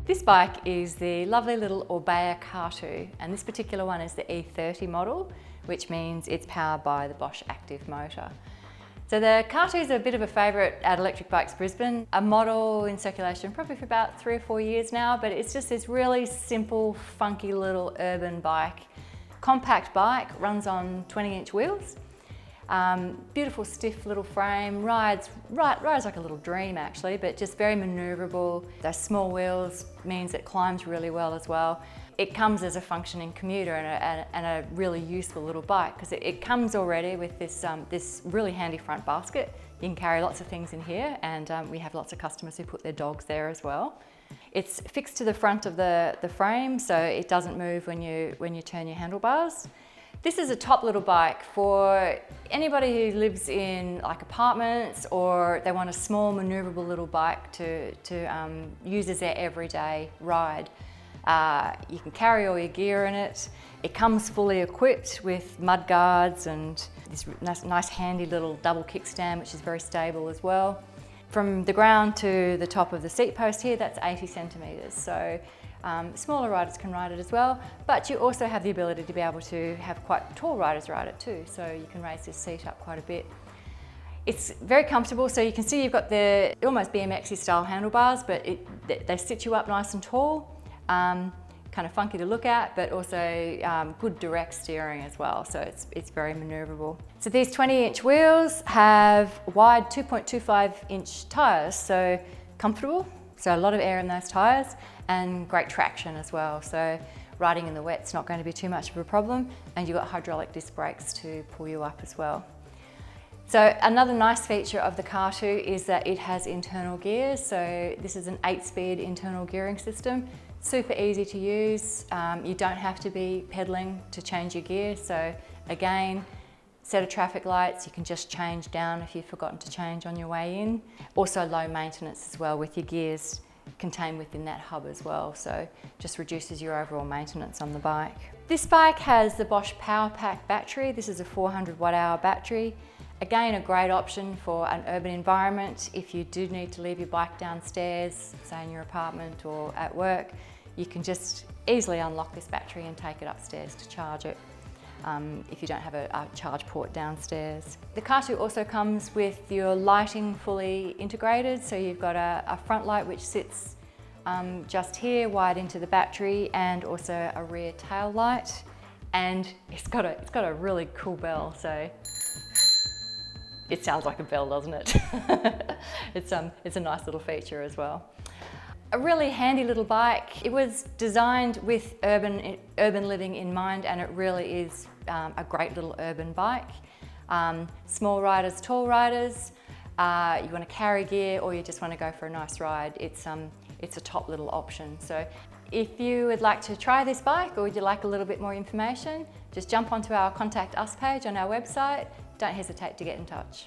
This bike is the lovely little Orbea Katu, and this particular one is the E30 model, which means it's powered by the Bosch active motor. So the Katu is a bit of a favourite at Electric Bikes Brisbane, a model in circulation probably for about 3 or 4 years now, but it's just this really simple, funky little urban bike. Compact bike, runs on 20-inch wheels. Beautiful stiff little frame, rides like a little dream actually, but just very manoeuvrable. Those small wheels means it climbs really well as well. It comes as a functioning commuter and a really useful little bike because it comes already with this really handy front basket. You can carry lots of things in here, and we have lots of customers who put their dogs there as well. It's fixed to the front of the frame, so it doesn't move when you turn your handlebars. This is a top little bike for anybody who lives in like apartments, or they want a small manoeuvrable little bike to use as their everyday ride. You can carry all your gear in it. It comes fully equipped with mud guards and this nice handy little double kickstand, which is very stable as well. From the ground to the top of the seat post here, that's 80 centimetres. So smaller riders can ride it as well, but you also have the ability to be able to have quite tall riders ride it too, so you can raise this seat up quite a bit. It's very comfortable, so you can see you've got the almost BMX-y style handlebars, but they sit you up nice and tall, kind of funky to look at, but also good direct steering as well, so it's very manoeuvrable. So these 20-inch wheels have wide 2.25-inch tyres, so comfortable. So a lot of air in those tyres and great traction as well. So riding in the wet's not going to be too much of a problem, and you've got hydraulic disc brakes to pull you up as well. So another nice feature of the Katu is that it has internal gears. So this is an 8-speed internal gearing system. Super easy to use. You don't have to be pedaling to change your gear. So again, set of traffic lights, you can just change down if you've forgotten to change on your way in. Also low maintenance as well, with your gears contained within that hub as well, so just reduces your overall maintenance on the bike. This bike has the Bosch Power Pack battery. This is a 400 watt-hour battery. Again, a great option for an urban environment. If you do need to leave your bike downstairs, say in your apartment or at work, you can just easily unlock this battery and take it upstairs to charge it. If you don't have a charge port downstairs. The Katu also comes with your lighting fully integrated, so you've got a front light which sits just here, wired into the battery, and also a rear tail light, and it's got a really cool bell, so it sounds like a bell, doesn't it? It's a nice little feature as well. A really handy little bike. It was designed with urban living in mind, and it really is a great little urban bike. Small riders, tall riders, you want to carry gear, or you just want to go for a nice ride, it's a top little option. So if you would like to try this bike, or would you like a little bit more information, just jump onto our Contact Us page on our website. Don't hesitate to get in touch.